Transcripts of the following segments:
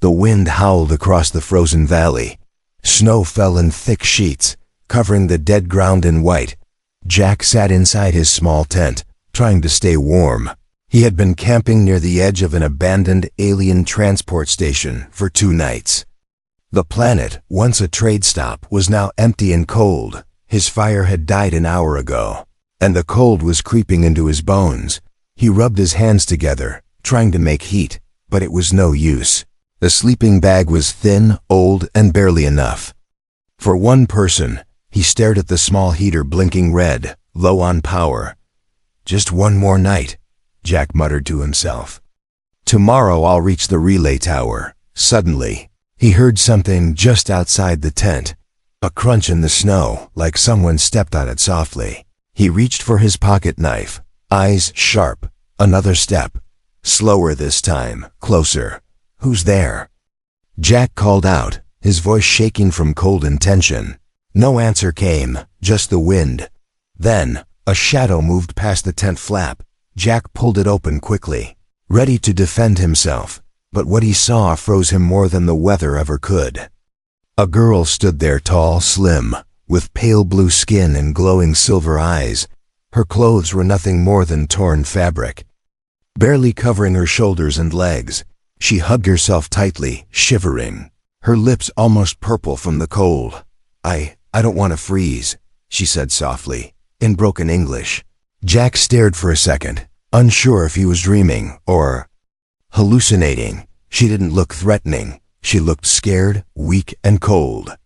The wind howled across the frozen valley. Snow fell in thick sheets, covering the dead ground in white. Jack sat inside his small tent, trying to stay warm. He had been camping near the edge of an abandoned alien transport station for 2 nights. The planet, once a trade stop, was now empty and cold. His fire had died an hour ago, and the cold was creeping into his bones. He rubbed his hands together, trying to make heat, but it was no use. The sleeping bag was thin, old, and barely enough. For one person, he stared at the small heater blinking red, low on power. Just one more night, Jack muttered to himself. Tomorrow I'll reach the relay tower. Suddenly, he heard something just outside the tent. A crunch in the snow, like someone stepped on it softly. He reached for his pocket knife, eyes sharp. Another step. Slower this time, closer. Who's there? Jack called out, his voice shaking from cold and tension. No answer came, just the wind. Then, a shadow moved past the tent flap. Jack pulled it open quickly, ready to defend himself, but what he saw froze him more than the weather ever could. A girl stood there, tall, slim, with pale blue skin and glowing silver eyes. Her clothes were nothing more than torn fabric, barely covering her shoulders and legs. She hugged herself tightly, shivering, her lips almost purple from the cold. I don't want to freeze, she said softly, in broken English. Jack stared for a second, unsure if he was dreaming or hallucinating. She didn't look threatening. She looked scared, weak, and cold.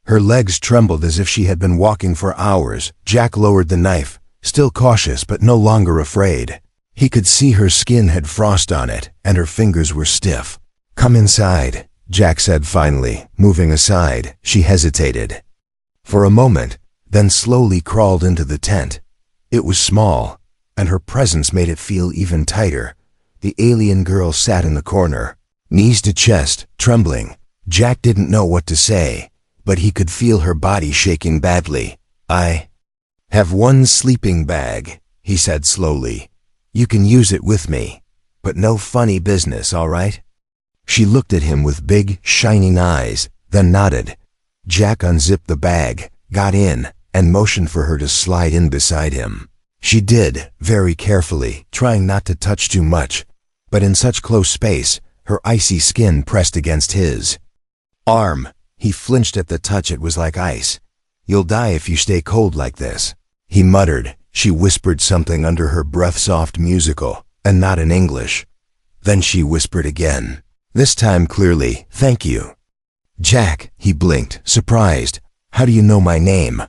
Her legs trembled as if she had been walking for hours. Jack lowered the knife, still cautious but no longer afraid. He could see her skin had frost on it, and her fingers were stiff. Come inside, Jack said finally, moving aside. She hesitated for a moment, then slowly crawled into the tent. It was small, and her presence made it feel even tighter. The alien girl sat in the corner, knees to chest, trembling. Jack didn't know what to say, but he could feel her body shaking badly. I have one sleeping bag, he said slowly. You can use it with me, but no funny business, all right? She looked at him with big, shining eyes, then nodded. Jack unzipped the bag, got in, and motioned for her to slide in beside him. She did, very carefully, trying not to touch too much, but in such close space, her icy skin pressed against his arm. He flinched at the touch. It was like ice. You'll die if you stay cold like this, he muttered. She whispered something under her breath, soft, musical, and not in English. Then she whispered again, this time clearly, thank you. Jack, he blinked, surprised. How do you know my name?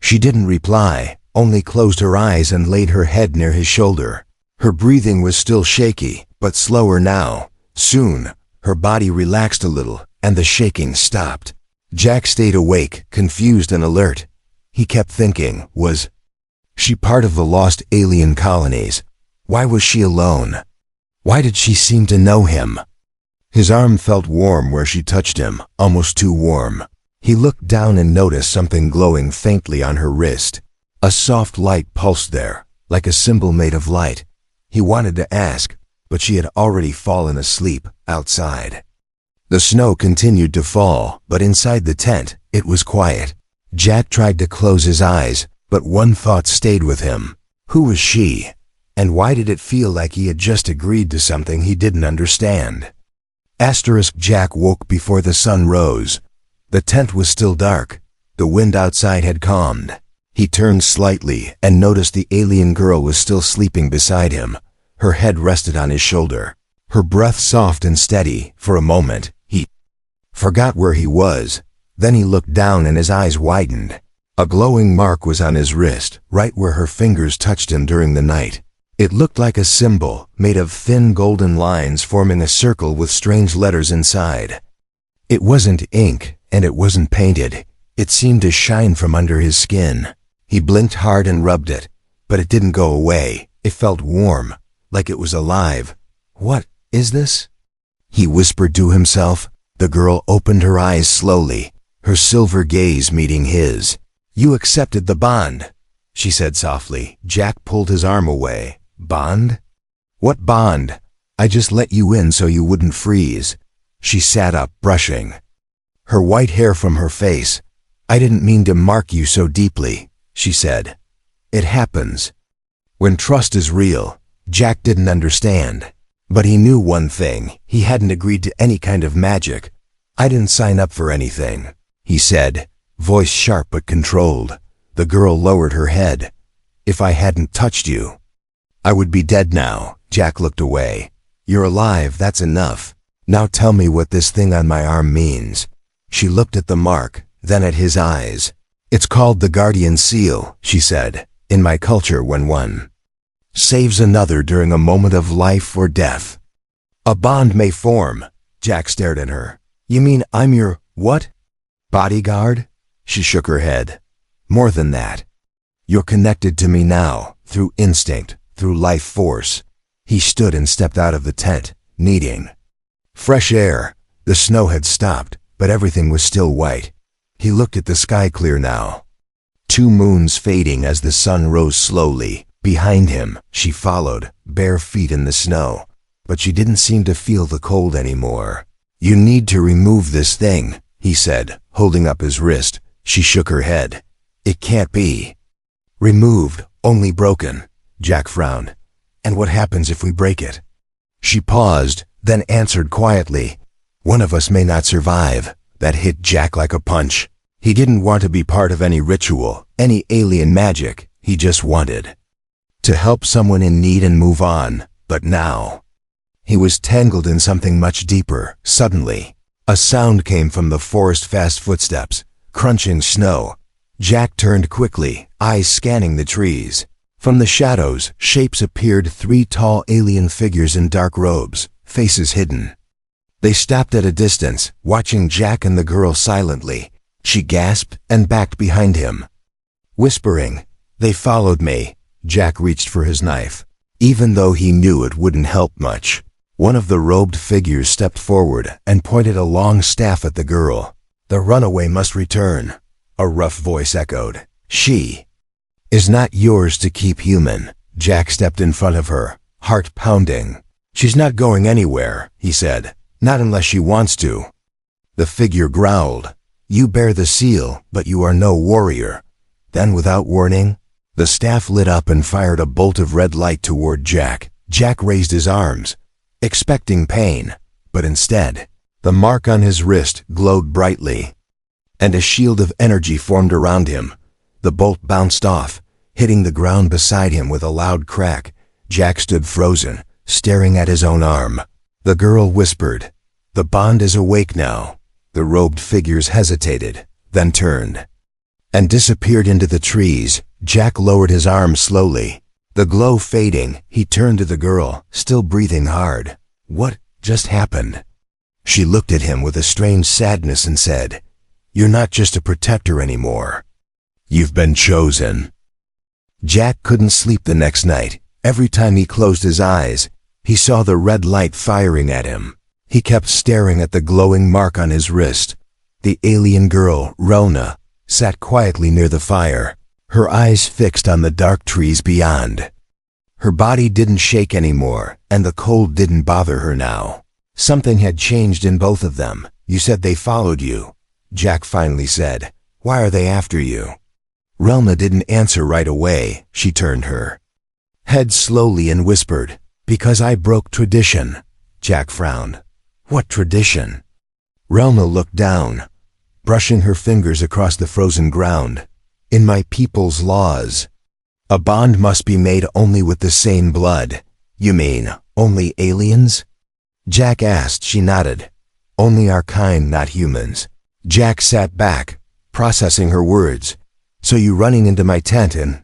She didn't reply, only closed her eyes and laid her head near his shoulder. Her breathing was still shaky, but slower now. Soon, her body relaxed a little, and the shaking stopped. Jack stayed awake, confused and alert. He kept thinking, was she part of the lost alien colonies? Why was she alone? Why did she seem to know him? His arm felt warm where she touched him, almost too warm. He looked down and noticed something glowing faintly on her wrist. A soft light pulsed there, like a symbol made of light. He wanted to ask, but she had already fallen asleep outside. The snow continued to fall, but inside the tent, it was quiet. Jack tried to close his eyes, but one thought stayed with him. Who was she? And why did it feel like he had just agreed to something he didn't understand? Jack woke before the sun rose. The tent was still dark. The wind outside had calmed. He turned slightly and noticed the alien girl was still sleeping beside him. Her head rested on his shoulder, her breath soft and steady. For a moment, he forgot where he was. Then he looked down and his eyes widened. A glowing mark was on his wrist, right where her fingers touched him during the night. It looked like a symbol, made of thin golden lines forming a circle with strange letters inside. It wasn't ink, and it wasn't painted. It seemed to shine from under his skin. He blinked hard and rubbed it, but it didn't go away. It felt warm, like it was alive. What is this? He whispered to himself. The girl opened her eyes slowly, her silver gaze meeting his. You accepted the bond, she said softly. Jack pulled his arm away. Bond? What bond? I just let you in so you wouldn't freeze. She sat up, brushing her white hair from her face. "I didn't mean to mark you so deeply," she said. "It happens when trust is real." Jack didn't understand, but he knew one thing: he hadn't agreed to any kind of magic. "I didn't sign up for anything," he said, voice sharp but controlled. The girl lowered her head. "If I hadn't touched you, I would be dead now." Jack looked away. "You're alive, that's enough. Now tell me what this thing on my arm means." She looked at the mark, then at his eyes. "It's called the Guardian Seal," she said. "In my culture, when one saves another during a moment of life or death, a bond may form." Jack stared at her. "You mean I'm your, what? Bodyguard?" She shook her head. "More than that. You're connected to me now, through instinct, through life force." He stood and stepped out of the tent, needing fresh air. The snow had stopped, but everything was still white. He looked at the sky, clear now. 2 moons fading as the sun rose slowly. Behind him, she followed, bare feet in the snow. But she didn't seem to feel the cold anymore. "You need to remove this thing," he said, holding up his wrist. She shook her head. "It can't be removed, only broken." Jack frowned. "And what happens if we break it?" She paused, then answered quietly. "One of us may not survive." That hit Jack like a punch. He didn't want to be part of any ritual, any alien magic. He just wanted to help someone in need and move on. But now he was tangled in something much deeper. Suddenly, a sound came from the forest, fast footsteps, crunching snow. Jack turned quickly, eyes scanning the trees. From the shadows, shapes appeared, 3 tall alien figures in dark robes, faces hidden. They stopped at a distance, watching Jack and the girl silently. She gasped and backed behind him, whispering. "They followed me." Jack reached for his knife, even though he knew it wouldn't help much. One of the robed figures stepped forward and pointed a long staff at the girl. "The runaway must return," a rough voice echoed. "She is not yours to keep, human." Jack stepped in front of her, heart pounding. "She's not going anywhere," he said. "Not unless she wants to." The figure growled. "You bear the seal, but you are no warrior." Then, without warning, the staff lit up and fired a bolt of red light toward Jack. Jack raised his arms, expecting pain, but instead, the mark on his wrist glowed brightly, and a shield of energy formed around him. The bolt bounced off, hitting the ground beside him with a loud crack. Jack stood frozen, staring at his own arm. The girl whispered, "The bond is awake now." The robed figures hesitated, then turned and disappeared into the trees. Jack lowered his arm slowly. The glow fading, he turned to the girl, still breathing hard. "What just happened?" She looked at him with a strange sadness and said, "You're not just a protector anymore. You've been chosen." Jack couldn't sleep the next night. Every time he closed his eyes, he saw the red light firing at him. He kept staring at the glowing mark on his wrist. The alien girl, Relna, sat quietly near the fire, her eyes fixed on the dark trees beyond. Her body didn't shake anymore, and the cold didn't bother her now. Something had changed in both of them. "You said they followed you," Jack finally said. "Why are they after you?" Relna didn't answer right away. She turned her head slowly and whispered, "Because I broke tradition." Jack frowned. "What tradition?" Relna looked down, brushing her fingers across the frozen ground. "In my people's laws, a bond must be made only with the same blood." "You mean, only aliens?" Jack asked. She nodded. "Only our kind, not humans." Jack sat back, processing her words. "So you running into my tent and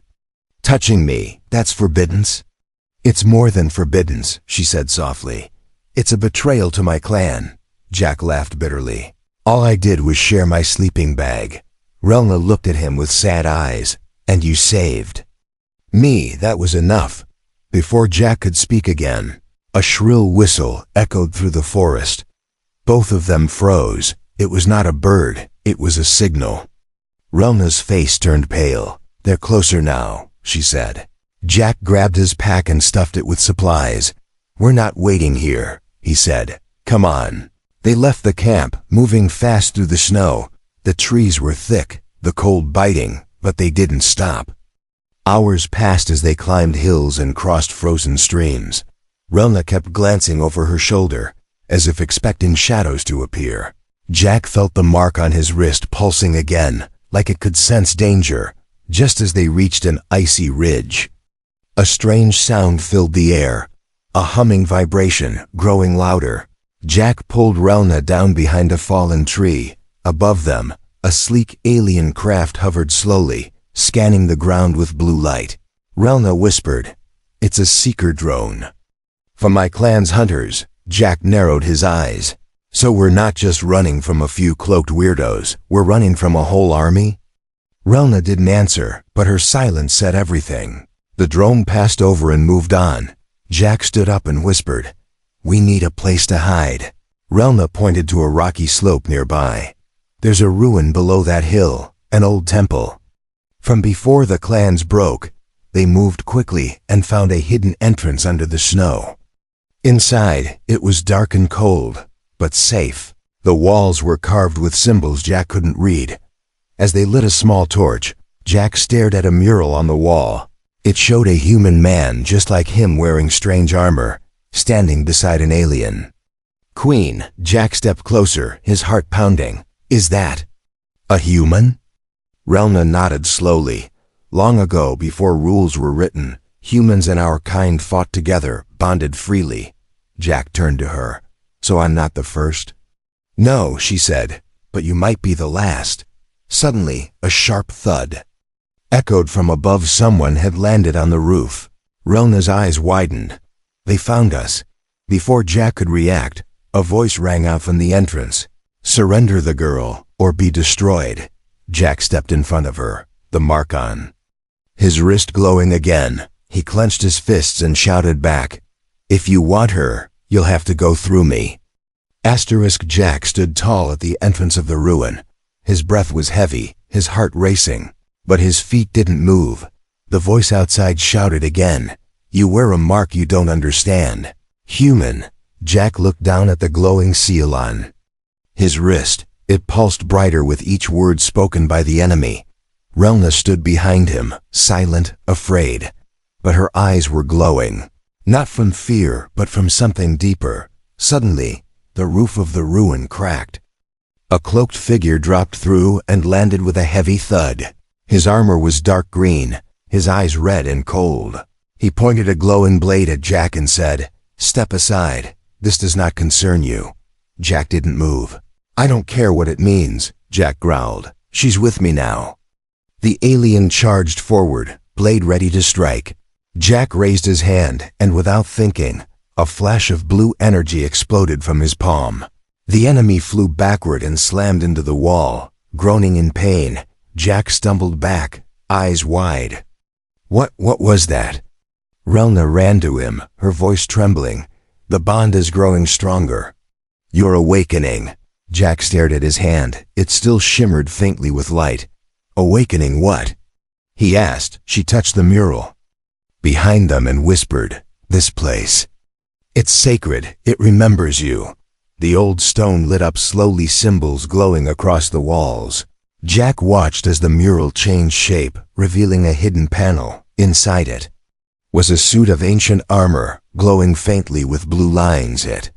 touching me, that's forbiddance?" "It's more than forbiddance," she said softly. "It's a betrayal to my clan." Jack laughed bitterly. "All I did was share my sleeping bag." Relna looked at him with sad eyes. "And you saved me, that was enough." Before Jack could speak again, a shrill whistle echoed through the forest. Both of them froze. It was not a bird, it was a signal. Relna's face turned pale. "They're closer now," she said. Jack grabbed his pack and stuffed it with supplies. "We're not waiting here," he said. "Come on." They left the camp, moving fast through the snow. The trees were thick, the cold biting, but they didn't stop. Hours passed as they climbed hills and crossed frozen streams. Relna kept glancing over her shoulder, as if expecting shadows to appear. Jack felt the mark on his wrist pulsing again, like it could sense danger, just as they reached an icy ridge. A strange sound filled the air, a humming vibration, growing louder. Jack pulled Relna down behind a fallen tree. Above them, a sleek alien craft hovered slowly, scanning the ground with blue light. Relna whispered, "It's a seeker drone." "For my clan's hunters," Jack narrowed his eyes. "So we're not just running from a few cloaked weirdos, we're running from a whole army?" Relna didn't answer, but her silence said everything. The drone passed over and moved on. Jack stood up and whispered, "We need a place to hide." Relna pointed to a rocky slope nearby. "There's a ruin below that hill, an old temple." From before the clans broke, they moved quickly and found a hidden entrance under the snow. Inside, it was dark and cold, but safe. The walls were carved with symbols Jack couldn't read. As they lit a small torch, Jack stared at a mural on the wall. It showed a human man just like him wearing strange armor, standing beside an alien. "Queen," Jack stepped closer, his heart pounding. "Is that a human?" Relna nodded slowly. "Long ago, before rules were written, humans and our kind fought together, bonded freely." Jack turned to her. "So I'm not the first?" "No," she said, "but you might be the last." Suddenly, a sharp thud echoed from above. Someone had landed on the roof. Relna's eyes widened. "They found us." Before Jack could react, a voice rang out from the entrance. "Surrender the girl, or be destroyed." Jack stepped in front of her, the mark on his wrist glowing again. He clenched his fists and shouted back, "If you want her, you'll have to go through me." Jack stood tall at the entrance of the ruin. His breath was heavy, his heart racing, but his feet didn't move. The voice outside shouted again, "You wear a mark you don't understand. Human." Jack looked down at the glowing seal on his wrist. It pulsed brighter with each word spoken by the enemy. Relna stood behind him, silent, afraid, but her eyes were glowing, not from fear, but from something deeper. Suddenly, the roof of the ruin cracked. A cloaked figure dropped through and landed with a heavy thud. His armor was dark green, his eyes red and cold. He pointed a glowing blade at Jack and said, "Step aside. This does not concern you." Jack didn't move. "I don't care what it means," Jack growled. "She's with me now." The alien charged forward, blade ready to strike. Jack raised his hand, and without thinking, a flash of blue energy exploded from his palm. The enemy flew backward and slammed into the wall, groaning in pain. Jack stumbled back, eyes wide. What was that?" Relna ran to him, her voice trembling. "The bond is growing stronger. You're awakening." Jack stared at his hand. It still shimmered faintly with light. "Awakening what?" he asked. She touched the mural behind them and whispered, "This place. It's sacred. It remembers you." The old stone lit up slowly, symbols glowing across the walls. Jack watched as the mural changed shape, revealing a hidden panel. Inside it was a suit of ancient armor, glowing faintly with blue lines. It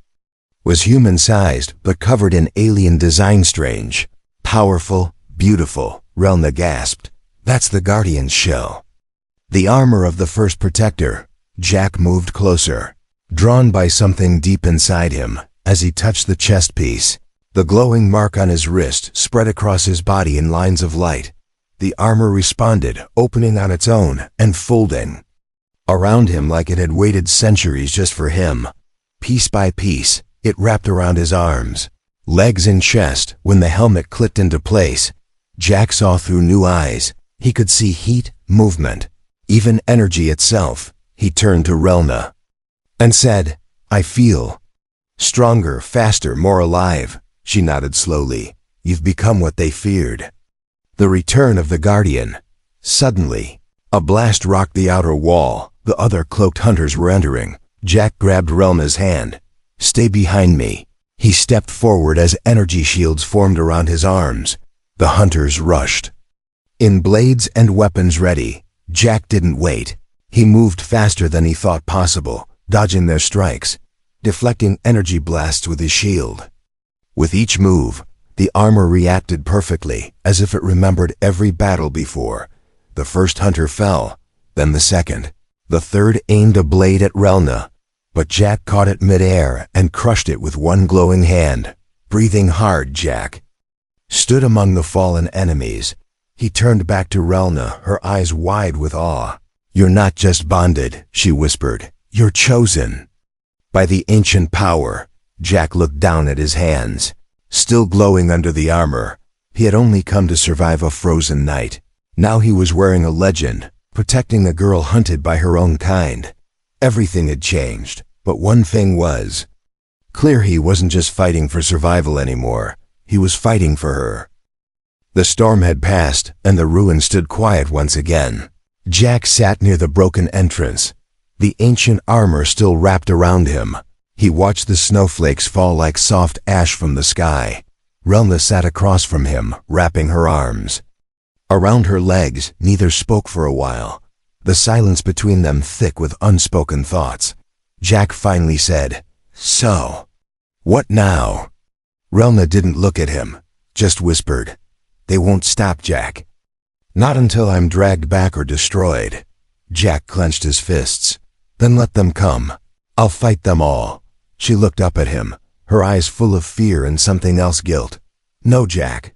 was human-sized, but covered in alien design. Strange, powerful, beautiful, Relna gasped. "That's the Guardian's shell. The armor of the first protector." Jack moved closer, drawn by something deep inside him. As he touched the chest piece, the glowing mark on his wrist spread across his body in lines of light. The armor responded, opening on its own and folding around him like it had waited centuries just for him. Piece by piece, it wrapped around his arms, legs and chest. When the helmet clicked into place, Jack saw through new eyes. He could see heat, movement, even energy itself. He turned to Relna and said, "I feel stronger, faster, more alive." She nodded slowly. "You've become what they feared." The return of the Guardian. Suddenly, a blast rocked the outer wall. The other cloaked hunters were entering. Jack grabbed Relna's hand. "Stay behind me." He stepped forward as energy shields formed around his arms. The hunters rushed. In blades and weapons ready, Jack didn't wait. He moved faster than he thought possible, dodging their strikes, deflecting energy blasts with his shield. With each move, the armor reacted perfectly, as if it remembered every battle before. The first hunter fell, then the second. The third aimed a blade at Relna, but Jack caught it midair and crushed it with one glowing hand. Breathing hard, Jack stood among the fallen enemies. He turned back to Relna, her eyes wide with awe. "You're not just bonded," she whispered. "You're chosen by the ancient power." Jack looked down at his hands, still glowing under the armor. He had only come to survive a frozen night. Now he was wearing a legend, protecting a girl hunted by her own kind. Everything had changed, but one thing was clear: he wasn't just fighting for survival anymore. He was fighting for her. The storm had passed, and the ruin stood quiet once again. Jack sat near the broken entrance, the ancient armor still wrapped around him. He watched the snowflakes fall like soft ash from the sky. Relna sat across from him, wrapping her arms around her legs. Neither spoke for a while, the silence between them thick with unspoken thoughts. Jack finally said, "So, what now?" Relna didn't look at him, just whispered, "They won't stop, Jack. Not until I'm dragged back or destroyed." Jack clenched his fists. "Then let them come. I'll fight them all." She looked up at him, her eyes full of fear and something else, guilt. "No, Jack.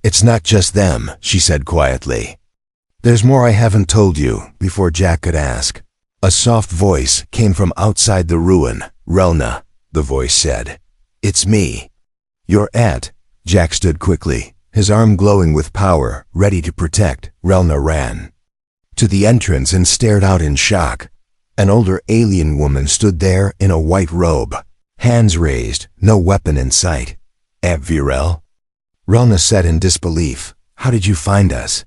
It's not just them," she said quietly. "There's more I haven't told you." Before Jack could ask, a soft voice came from outside the ruin. "Relna," the voice said. "It's me." "You're at." Jack stood quickly, his arm glowing with power, ready to protect. Relna ran to the entrance and stared out in shock. An older alien woman stood there in a white robe, hands raised, no weapon in sight. "Virel?" Relna said in disbelief. "How did you find us?"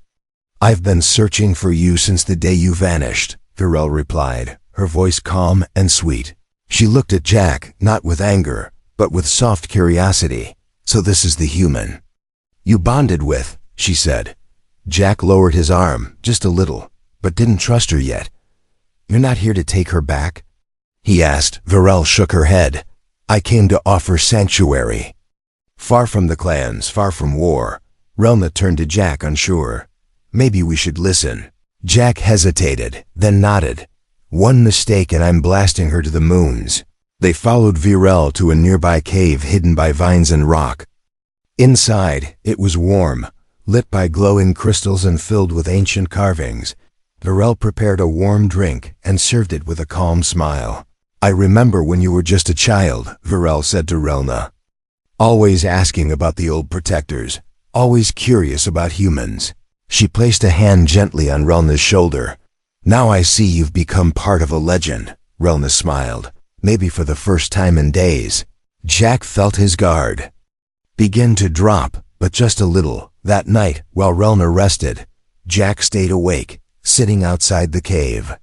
"I've been searching for you since the day you vanished," Virel replied, her voice calm and sweet. She looked at Jack, not with anger, but with soft curiosity. "So this is the human you bonded with," she said. Jack lowered his arm, just a little, but didn't trust her yet. "You're not here to take her back?" he asked. Virel shook her head. "I came to offer sanctuary. Far from the clans, far from war." Relna turned to Jack, unsure. "Maybe we should listen." Jack hesitated, then nodded. "One mistake and I'm blasting her to the moons." They followed Virel to a nearby cave hidden by vines and rock. Inside, it was warm, lit by glowing crystals and filled with ancient carvings. Virel prepared a warm drink and served it with a calm smile. "I remember when you were just a child," Virel said to Relna. "Always asking about the old protectors, always curious about humans." She placed a hand gently on Relna's shoulder. "Now I see you've become part of a legend." Relna smiled, maybe for the first time in days. Jack felt his guard begin to drop, but just a little. That night, while Relna rested, Jack stayed awake, sitting outside the cave.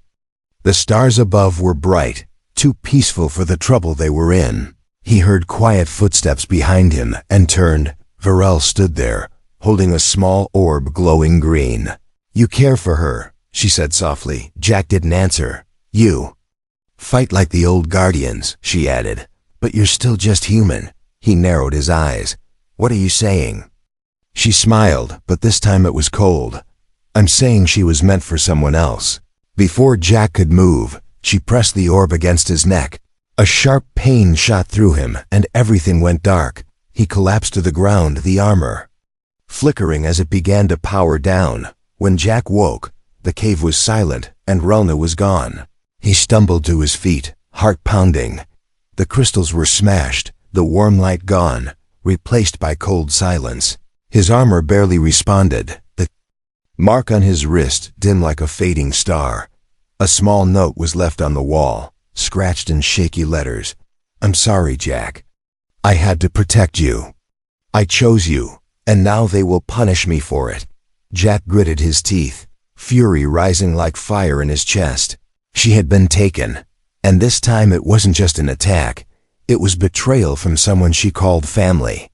The stars above were bright, too peaceful for the trouble they were in. He heard quiet footsteps behind him and turned. Virel stood there, holding a small orb glowing green. "You care for her," she said softly. Jack didn't answer. "You fight like the old guardians," she added. "But you're still just human." He narrowed his eyes. "What are you saying?" She smiled, but this time it was cold. "I'm saying she was meant for someone else." Before Jack could move, she pressed the orb against his neck. A sharp pain shot through him, and everything went dark. He collapsed to the ground, the armor flickering as it began to power down. When Jack woke, the cave was silent, and Relna was gone. He stumbled to his feet, heart pounding. The crystals were smashed, the warm light gone, replaced by cold silence. His armor barely responded, the mark on his wrist dim like a fading star. A small note was left on the wall, scratched in shaky letters. "I'm sorry, Jack. I had to protect you. I chose you, and now they will punish me for it." Jack gritted his teeth, fury rising like fire in his chest. She had been taken, and this time it wasn't just an attack. It was betrayal from someone she called family.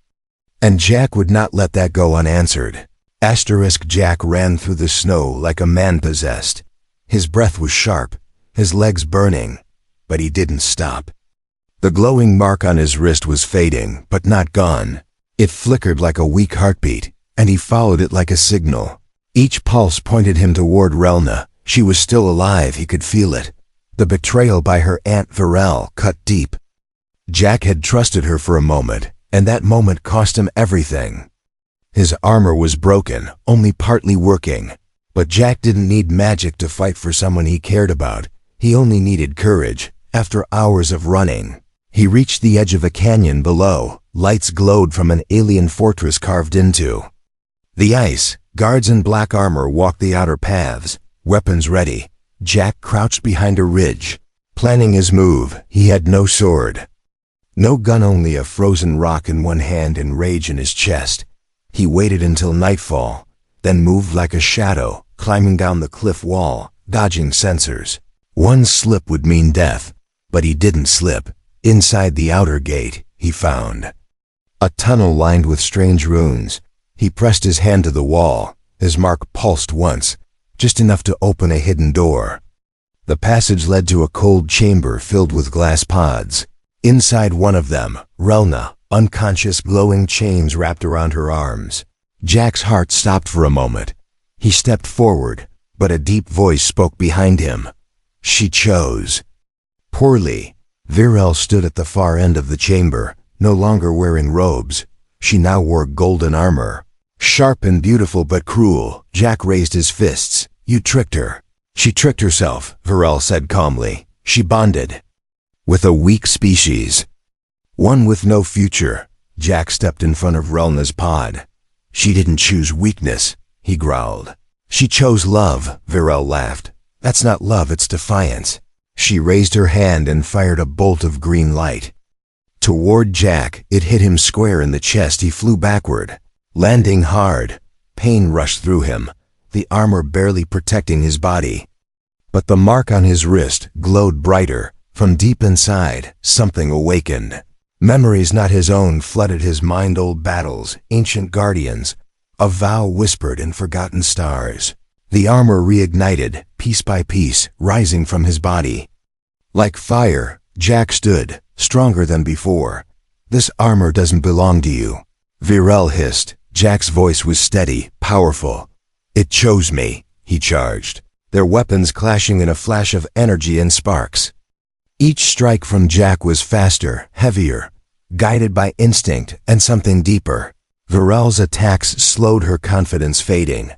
And Jack would not let that go unanswered. Jack ran through the snow like a man possessed. His breath was sharp, his legs burning, but he didn't stop. The glowing mark on his wrist was fading, but not gone. It flickered like a weak heartbeat, and he followed it like a signal. Each pulse pointed him toward Relna. She was still alive, he could feel it. The betrayal by her Aunt Virel cut deep. Jack had trusted her for a moment, and that moment cost him everything. His armor was broken, only partly working. But Jack didn't need magic to fight for someone he cared about. He only needed courage. After hours of running, he reached the edge of a canyon below. Lights glowed from an alien fortress carved into the ice. Guards in black armor walked the outer paths, weapons ready. Jack crouched behind a ridge, planning his move. He had no sword, no gun, only a frozen rock in one hand and rage in his chest. He waited until nightfall, then moved like a shadow, climbing down the cliff wall, dodging sensors. One slip would mean death, but he didn't slip. Inside the outer gate, he found a tunnel lined with strange runes. He pressed his hand to the wall. His mark pulsed once, just enough to open a hidden door. The passage led to a cold chamber filled with glass pods. Inside one of them, Relna, unconscious, glowing chains wrapped around her arms. Jack's heart stopped for a moment. He stepped forward, but a deep voice spoke behind him. She chose poorly. Virel stood at the far end of the chamber, no longer wearing robes. She now wore golden armor. Sharp and beautiful but cruel. Jack raised his fists. You tricked her. She tricked herself, Virel said calmly. She bonded with a weak species, one with no future. Jack stepped in front of Relna's pod. She didn't choose weakness, he growled. She chose love, Virel laughed. That's not love, it's defiance. She raised her hand and fired a bolt of green light toward Jack. It hit him square in the chest. He flew backward, landing hard. Pain rushed through him, the armor barely protecting his body. But the mark on his wrist glowed brighter. From deep inside, something awakened. Memories not his own flooded his mind, old battles, ancient guardians, a vow whispered in forgotten stars. The armor reignited, piece by piece, rising from his body. Like fire, Jack stood, stronger than before. This armor doesn't belong to you, Virel hissed. Jack's voice was steady, powerful. It chose me, he charged, their weapons clashing in a flash of energy and sparks. Each strike from Jack was faster, heavier, guided by instinct and something deeper. Virel's attacks slowed her confidence, fading.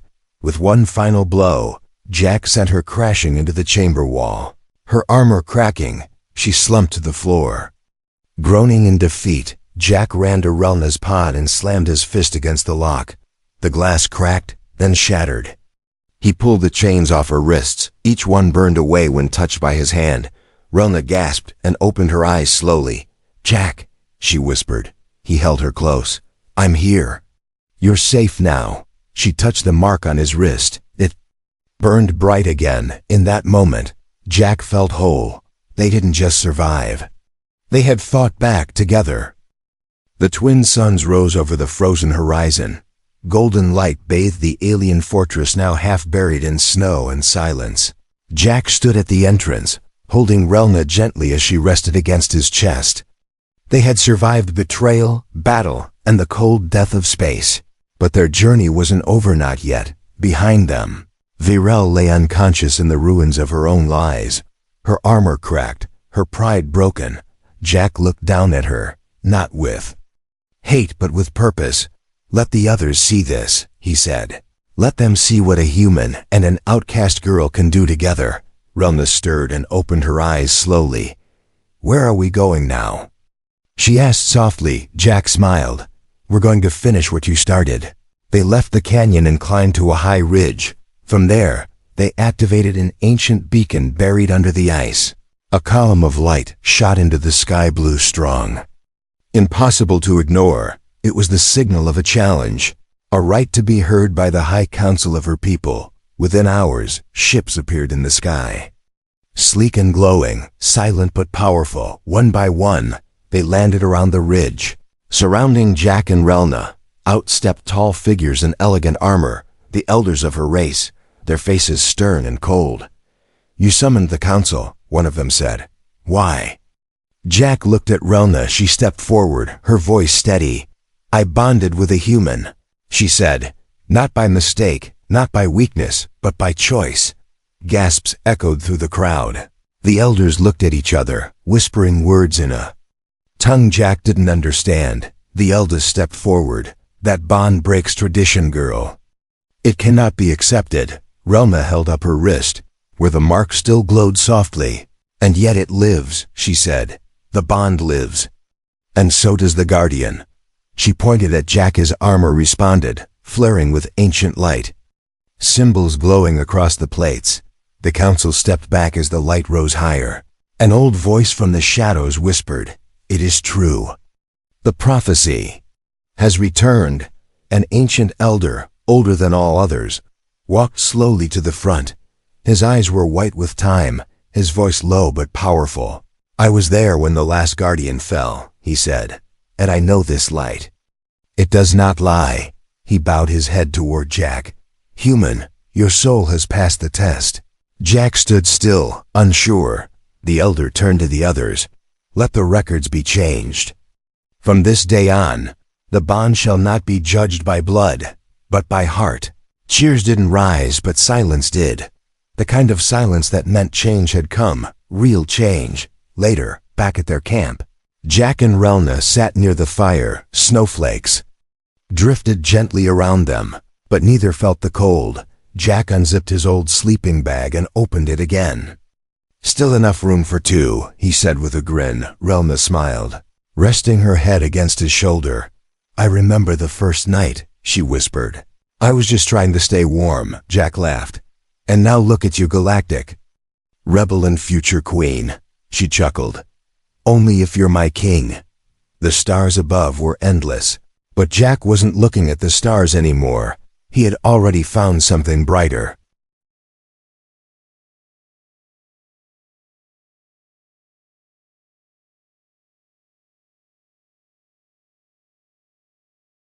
With one final blow, Jack sent her crashing into the chamber wall. Her armor cracking, she slumped to the floor. Groaning in defeat, Jack ran to Relna's pod and slammed his fist against the lock. The glass cracked, then shattered. He pulled the chains off her wrists. Each one burned away when touched by his hand. Relna gasped and opened her eyes slowly. Jack, she whispered. He held her close. I'm here. You're safe now. She touched the mark on his wrist. It burned bright again. In that moment, Jack felt whole. They didn't just survive. They had fought back together. The twin suns rose over the frozen horizon. Golden light bathed the alien fortress, now half buried in snow and silence. Jack stood at the entrance, holding Relna gently as she rested against his chest. They had survived betrayal, battle, and the cold death of space. But their journey wasn't over, not yet. Behind them, Virel lay unconscious in the ruins of her own lies. Her armor cracked, her pride broken. Jack looked down at her, not with hate but with purpose. Let the others see this, he said. Let them see what a human and an outcast girl can do together. Relna stirred and opened her eyes slowly. Where are we going now? She asked softly. Jack smiled. We're going to finish what you started. They left the canyon and climbed to a high ridge. From there, they activated an ancient beacon buried under the ice. A column of light shot into the sky, blue strong. Impossible to ignore, it was the signal of a challenge, a right to be heard by the high council of her people. Within hours, ships appeared in the sky. Sleek and glowing, silent but powerful, one by one, They landed around the ridge. Surrounding Jack and Relna, out stepped tall figures in elegant armor, the elders of her race, their faces stern and cold. "You summoned the council," one of them said. "Why?" Jack looked at Relna. She stepped forward, her voice steady. "I bonded with a human," she said. "Not by mistake, not by weakness, but by choice." Gasps echoed through the crowd. The elders looked at each other, whispering words in a tongue Jack didn't understand. The eldest stepped forward. "That bond breaks tradition, girl. It cannot be accepted." Relna held up her wrist, where the mark still glowed softly. "And yet it lives," she said. "The bond lives. And so does the guardian." She pointed at Jack. His armor responded, flaring with ancient light. Symbols glowing across the plates. The council stepped back as the light rose higher. An old voice from the shadows whispered, "It is true. The prophecy has returned." An ancient elder, older than all others, walked slowly to the front. His eyes were white with time, his voice low but powerful. "I was there when the last guardian fell," he said, "and I know this light. It does not lie." He bowed his head toward Jack. "Human, your soul has passed the test." Jack stood still, unsure. The elder turned to the others. "Let the records be changed. From this day on, the bond shall not be judged by blood, but by heart." Cheers didn't rise, but silence did. The kind of silence that meant change had come, real change. Later, back at their camp, Jack and Relna sat near the fire. Snowflakes drifted gently around them, but neither felt the cold. Jack unzipped his old sleeping bag and opened it again. "Still enough room for two," he said with a grin. Relna smiled, resting her head against his shoulder. "I remember the first night," she whispered. "I was just trying to stay warm," Jack laughed. "And now look at you, galactic rebel and future queen," she chuckled. "Only if you're my king." The stars above were endless, but Jack wasn't looking at the stars anymore. He had already found something brighter.